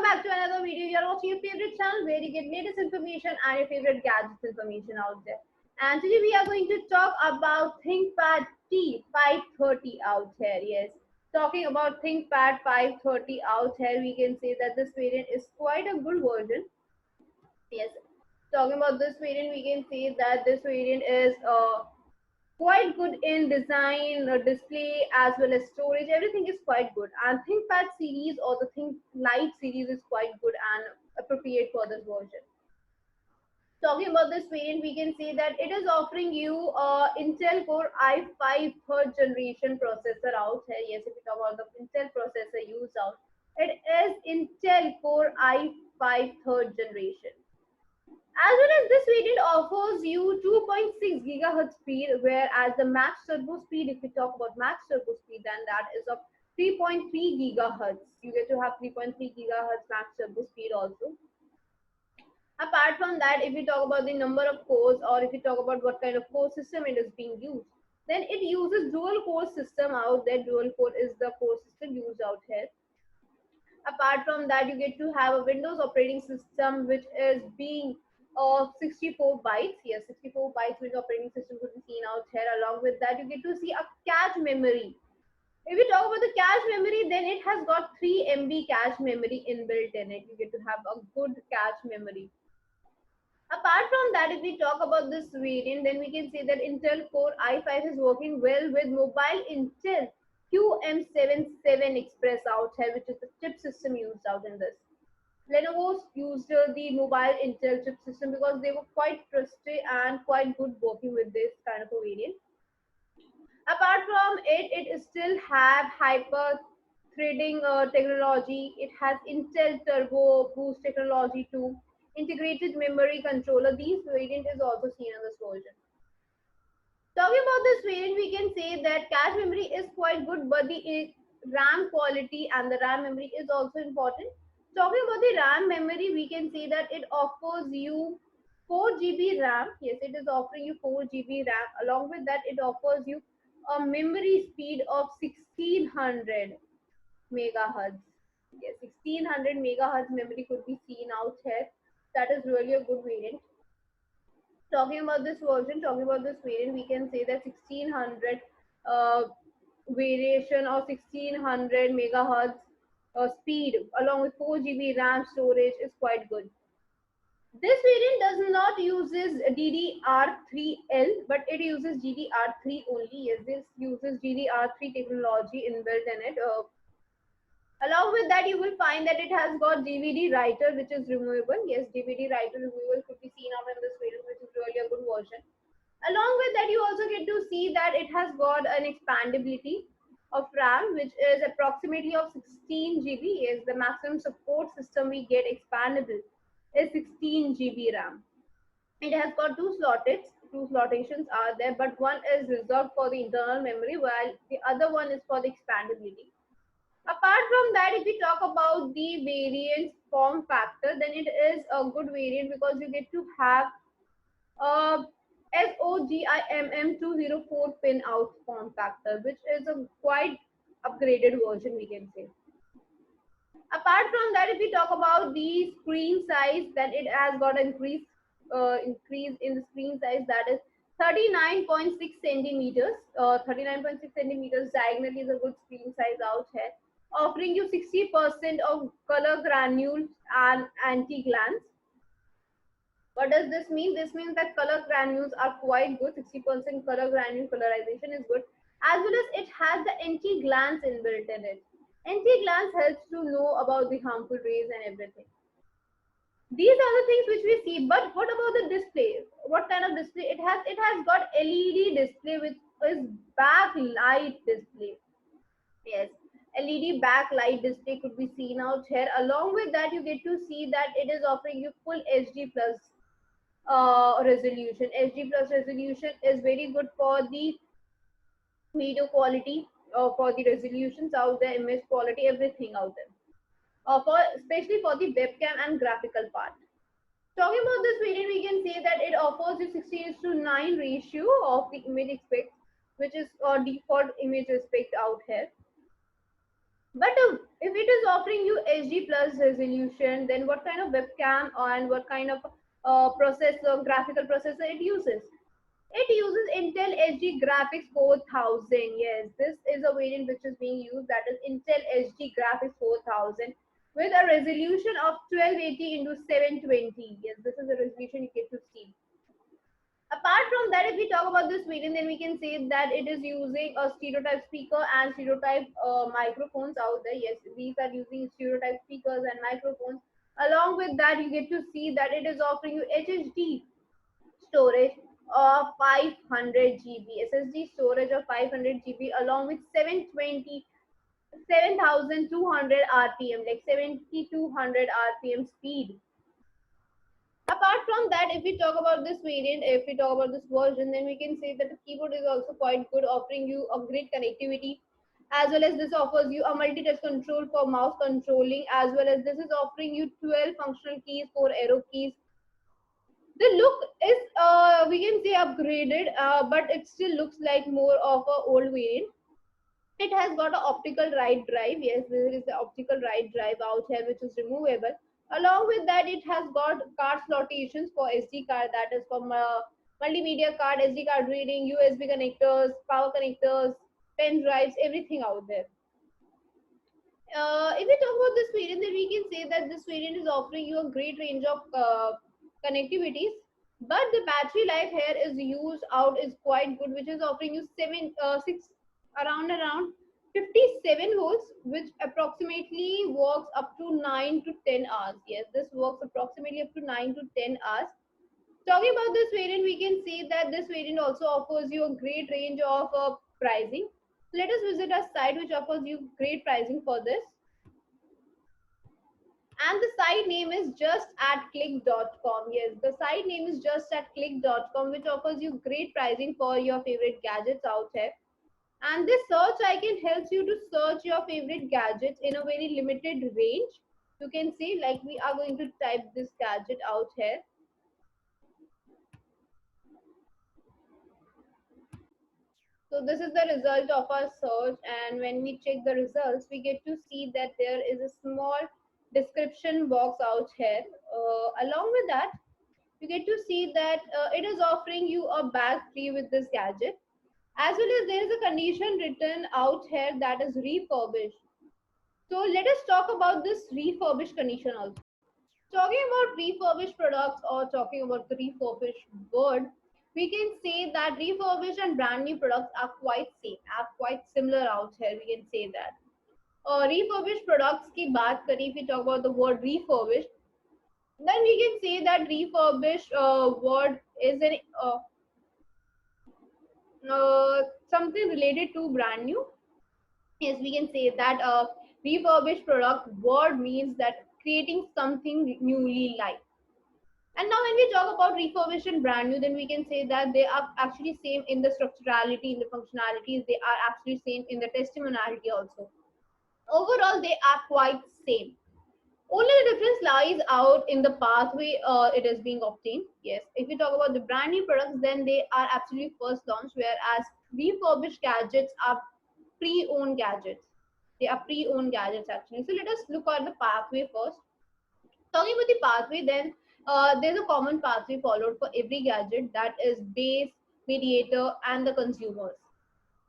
welcome back to another video. You're watching your favorite channel where you get latest information and your favorite gadgets information out there. And today we are going to talk about ThinkPad T530 out here. Yes, talking about ThinkPad 530 out here, we can say that this variant is quite a good version. Yes, talking about this variant, we can say that this variant is quite good in design, display, as well as storage. Everything is quite good. And ThinkPad series or the Think Lite series is quite good and appropriate for this version. Talking about this variant, we can say that it is offering you Intel Core i5 third generation processor out here. Yes, if we talk about the Intel processor used out, it is Intel Core i5 third generation. As well as this variant offers you 2.6 gigahertz speed, whereas the max turbo speed, if we talk about max turbo speed, then that is of 3.3 gigahertz. You get to have 3.3 gigahertz max turbo speed also. Apart from that, if we talk about the number of cores or if we talk about what kind of core system it is being used, then it uses dual core system out there. Dual core is the core system used out here. Apart from that, you get to have a Windows operating system which is being of 64 bytes. Yes, 64 bytes Windows operating system could be seen out here. Along with that, you get to see a cache memory. If we talk about the cache memory, then it has got 3 MB cache memory inbuilt in it. You get to have a good cache memory. Apart from that, if we talk about this variant, then we can say that Intel Core i5 is working well with mobile Intel QM77 Express out here, which is the chip system used out in this. Lenovo used the mobile Intel chip system because they were quite trusted and quite good working with this kind of a variant. Apart from it, it still have hyper threading technology. It has Intel Turbo Boost technology too. Integrated memory controller. These variant is also seen in this version. Talking about this variant, we can say that cache memory is quite good, but the RAM quality and the RAM memory is also important. Talking about the RAM memory, we can say that it offers you 4 GB RAM. Yes, it is offering you 4 GB RAM. Along with that, it offers you a memory speed of 1600 megahertz. Yes, 1600 megahertz memory could be seen out here. That is really a good variant. Talking about this version, talking about this variant, we can say that 1600 uh, variation or 1600 megahertz speed along with 4 GB RAM storage is quite good. This variant does not uses DDR3L, but it uses DDR3 only. Yes, this uses DDR3 technology inbuilt in it. Along with that, you will find that it has got DVD writer, which is removable. Yes, DVD writer removal could be seen out in this variant, which is really a good version. Along with that, you also get to see that it has got an expandability of RAM, which is approximately of 16 GB. Yes, the maximum support system we get expandable is 16 GB RAM. It has got two slotations are there, but one is reserved for the internal memory, while the other one is for the expandability. Apart from that, if we talk about the variant form factor, then it is a good variant because you get to have a SOGIMM 204 pin out form factor, which is a quite upgraded version, we can say. Apart from that, if we talk about the screen size, then it has got an increase in the screen size, that is 39.6 centimeters. 39.6 centimeters diagonally is a good screen size out here, offering you 60% of color granules and anti-glance. What does this mean? This means that color granules are quite good. 60% color granule colorization is good, as well as it has the anti-glance inbuilt in it. Anti-glance helps to know about the harmful rays and everything. These are the things which we see. But what about the display? What kind of display it has? It has got LED display, which is backlight display. Yes, LED backlight display could be seen out here. Along with that, you get to see that it is offering you full HD plus resolution. HD plus resolution is very good for the video quality, for the resolutions out there, image quality, everything out there. For especially for the webcam and graphical part. Talking about this variant, we can say that it offers you 16:9 ratio of the image aspect, which is default image aspect out here. But if it is offering you HD plus resolution, then what kind of webcam and what kind of processor, graphical processor it uses? It uses Intel HD Graphics 4000. Yes, this is a variant which is being used. That is Intel HD Graphics 4000 with a resolution of 1280 into 720. Yes, this is the resolution you get to see. Apart from that, if we talk about this variant, then we can say that it is using a stereotype speaker and stereotype microphones out there. Yes, these are using stereotype speakers and microphones. Along with that, you get to see that it is offering you HHD storage of 500 GB, SSD storage of 500 GB, along with 720 7200 RPM, like 7200 RPM speed. Apart from that, if we talk about this variant, if we talk about this version, then we can say that the keyboard is also quite good, offering you a great connectivity, as well as this offers you a multi-touch control for mouse controlling, as well as this is offering you 12 functional keys, 4 arrow keys. The look is, we can say, upgraded, but it still looks like more of a old variant. It has got an optical write drive. Yes, there is the optical write drive out here, which is removable. Along with that, it has got card slotations for SD card, that is from multimedia card, SD card reading, USB connectors, power connectors, pen drives, everything out there. If we talk about this variant, then we can say that this variant is offering you a great range of connectivities, but the battery life here is used out is quite good, which is offering you around 57 volts, which approximately works up to 9 to 10 hours. Yes, this works approximately up to 9 to 10 hours. Talking about this variant, we can say that this variant also offers you a great range of pricing. Let us visit a site which offers you great pricing for this, and the site name is justatclick.com. Yes, the site name is justatclick.com, which offers you great pricing for your favorite gadgets out here. And this search icon helps you to search your favorite gadgets in a very limited range. You can see, like, we are going to type this gadget out here. So this is the result of our search, and when we check the results, we get to see that there is a small description box out here. Along with that, you get to see that it is offering you a bag free with this gadget, as well as there is a condition written out here that is refurbished. So let us talk about this refurbished condition also. Talking about refurbished products, or talking about the refurbished word, we can say that refurbished and brand new products are quite same, are quite similar out here. We can say that. Refurbished products की बात करें, if we talk about the word refurbished, then we can say that refurbished word is an something related to brand new. Yes, we can say that refurbished product word means that creating something newly like. And now when we talk about refurbished and brand new, then we can say that they are actually same in the structurality, in the functionalities, they are actually same in the testimoniality also. Overall, they are quite same. Only the difference lies out in the pathway it is being obtained. Yes, if we talk about the brand new products, then they are actually first launch, whereas refurbished gadgets are pre-owned gadgets. They are pre-owned gadgets actually. So let us look at the pathway first. Talking about the pathway, then there's a common pathway followed for every gadget, that is base, mediator, and the consumers.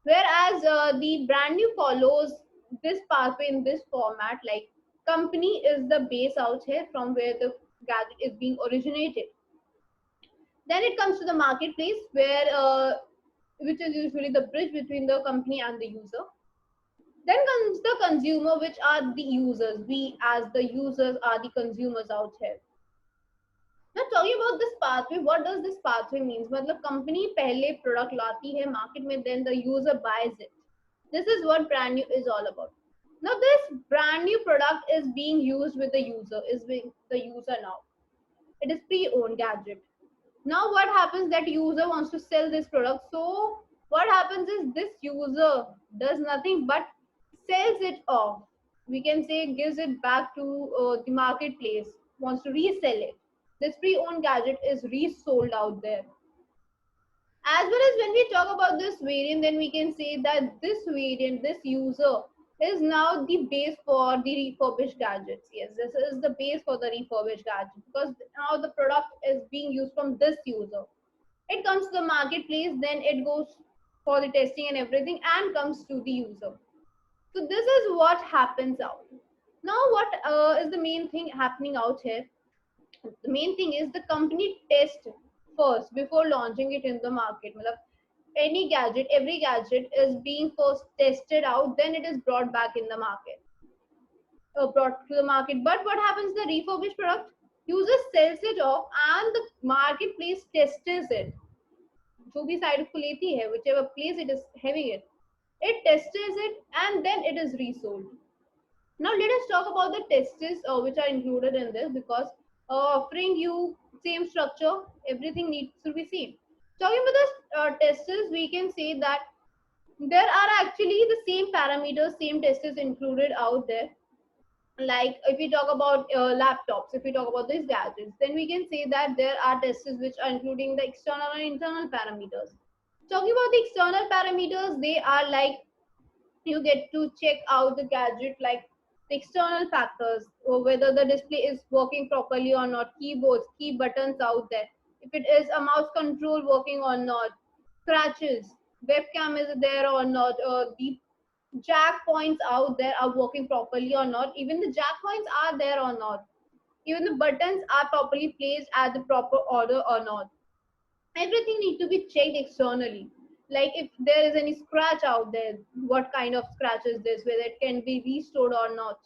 Whereas the brand new follows this pathway in this format, like company is the base out here from where the gadget is being originated. Then it comes to the marketplace, where which is usually the bridge between the company and the user. Then comes the consumer, which are the users. We as the users are the consumers out here. Now talking about this pathway, what does this pathway means? मतलब company पहले product लाती है market में, then the user buys it. This is what brand new is all about. Now this brand new product is being used with the user, is with the user now. It is pre-owned gadget. Now what happens, that user wants to sell this product. So what happens is this user does nothing but sells it off. We can say gives it back to the marketplace, wants to resell it. This pre-owned gadget is resold out there. As well as when we talk about this variant, then we can say that this variant, this user is now the base for the refurbished gadgets. Yes, this is the base for the refurbished gadget because now the product is being used from this user. It comes to the marketplace, then it goes for the testing and everything and comes to the user. So this is what happens out. Now what is the main thing happening out here? The main thing is the company test first before launching it in the market. Matlab, any gadget, every gadget is being first tested out, then it is brought back in the market, brought to the market. But what happens? The refurbished product, user sells it off, and the marketplace tests it. जो भी side को लेती है, whichever place it is having it, it tests it and then it is resold. Now let us talk about the tests which are included in this because offering you same structure, everything needs to be same. Talking about the tests, we can say that there are actually the same parameters, same tests included out there. Like if we talk about laptops, if we talk about these gadgets, then we can say that there are tests which are including the external and internal parameters. Talking about the external parameters, they are like you get to check out the gadget like the external factors or whether the display is working properly or not, keyboards, key buttons out there, if it is a mouse control working or not, scratches, webcam is there or not, the jack points out there are working properly or not, even the jack points are there or not, even the buttons are properly placed at the proper order or not. Everything need to be checked externally. Like if there is any scratch out there, what kind of scratch is this, whether it can be restored or not.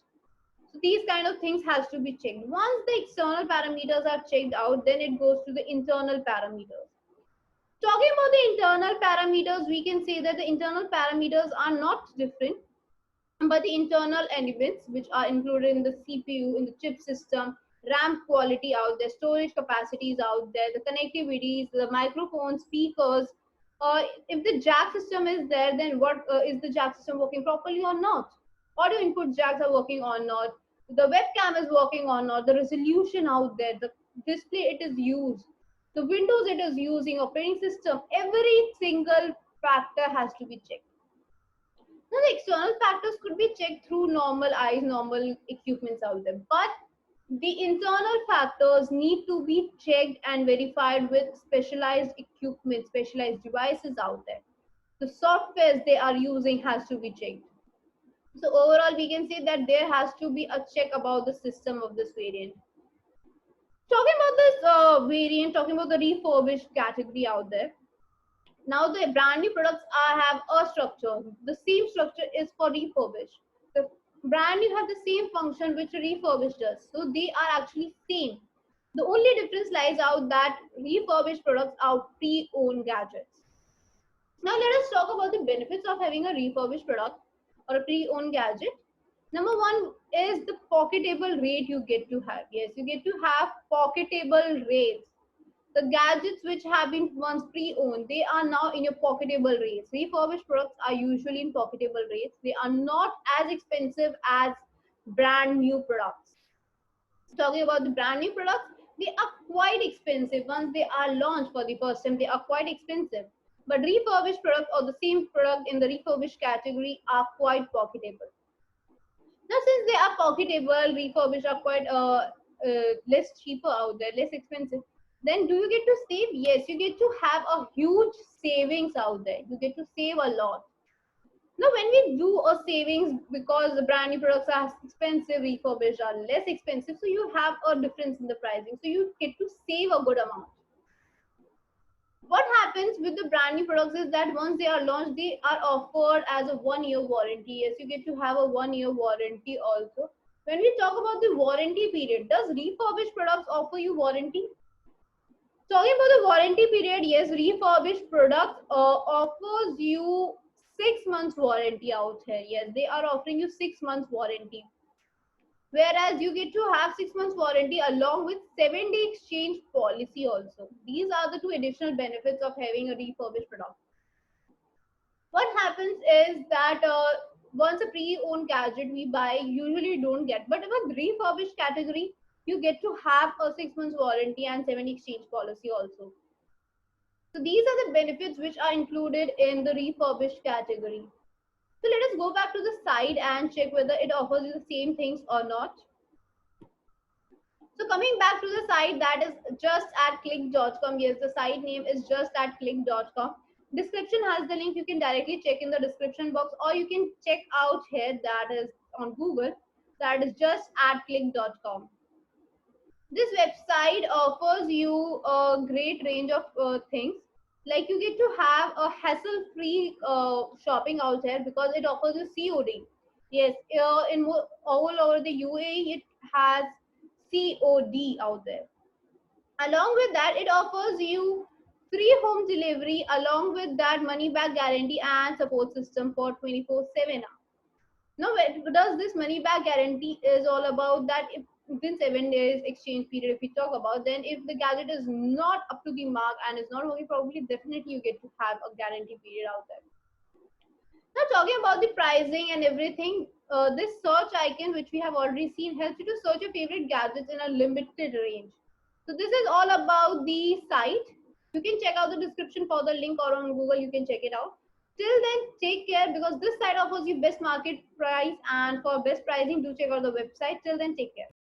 So these kind of things has to be checked. Once the external parameters are checked out, then it goes to the internal parameters. Talking about the internal parameters, we can say that the internal parameters are not different, but the internal elements which are included in the CPU, in the chip system, RAM quality out there, storage capacities out there, the connectivities, the microphones, speakers. If the jack system is there, then what is the jack system working properly or not? Audio input jacks are working or not? The webcam is working or not? The resolution out there, the display it is used, the windows it is using, operating system, every single factor has to be checked. Now, the external factors could be checked through normal eyes, normal equipments out there, but the internal factors need to be checked and verified with specialized equipment, specialized devices out there. The softwares they are using has to be checked. So overall, we can say that there has to be a check about the system of this variant. Talking about this variant, talking about the refurbished category out there. Now the brand new products have a structure. The same structure is for refurbished. The brand new have the same function which refurbished does. So they are actually same. The only difference lies out that refurbished products are pre-owned gadgets. Now let us talk about the benefits of having a refurbished product or a pre-owned gadget. Number one is the pocketable rate you get to have. Yes, you get to have pocketable rates. The gadgets which have been once pre-owned, they are now in your pocketable rates. Refurbished products are usually in pocketable rates. They are not as expensive as brand new products. Talking about the brand new products, they are quite expensive. Once they are launched for the first time, they are quite expensive. But refurbished products or the same product in the refurbished category are quite pocketable. Now, since they are pocketable, refurbished are quite less cheaper out there, less expensive. Then do you get to save? Yes, you get to have a huge savings out there. You get to save a lot. Now, when we do a savings, because the brand new products are expensive, refurbished are less expensive, so you have a difference in the pricing. So you get to save a good amount. What happens with the brand new products is that once they are launched, they are offered as a 1 year warranty. Yes, you get to have a 1 year warranty also. When we talk about the warranty period, does refurbished products offer you warranty? Talking about the warranty period, yes, refurbished products offers you 6 months warranty out here. Yes, they are offering you 6 months warranty. Whereas you get to have 6 months warranty along with 7-day exchange policy also. These are the two additional benefits of having a refurbished product. What happens is that once a pre-owned gadget we buy, usually don't get, but with refurbished category, you get to have a 6 months warranty and 7 exchange policy also. So these are the benefits which are included in the refurbished category. So let us go back to the site and check whether it offers you the same things or not. So coming back to the site, that is just at click.com. Yes, the site name is just at click.com. Description has the link. You can directly check in the description box, or you can check out here, that is on Google, that is just at click.com. This website offers you a great range of things. Like you get to have a hassle-free shopping out here because it offers you COD. Yes, all over the UAE, it has COD out there. Along with that, it offers you free home delivery, along with that money back guarantee and support system for 24/7. Now, what does this money back guarantee is all about? That if within 7 days exchange period, if we talk about, then if the gadget is not up to the mark and is not working properly, definitely you get to have a guarantee period out there. Now, talking about the pricing and everything, this search icon, which we have already seen, helps you to search your favorite gadgets in a limited range. So this is all about the site. You can check out the description for the link, or on Google you can check it out. Till then, take care, because this site offers you best market price, and for best pricing, do check out the website. Till then, take care.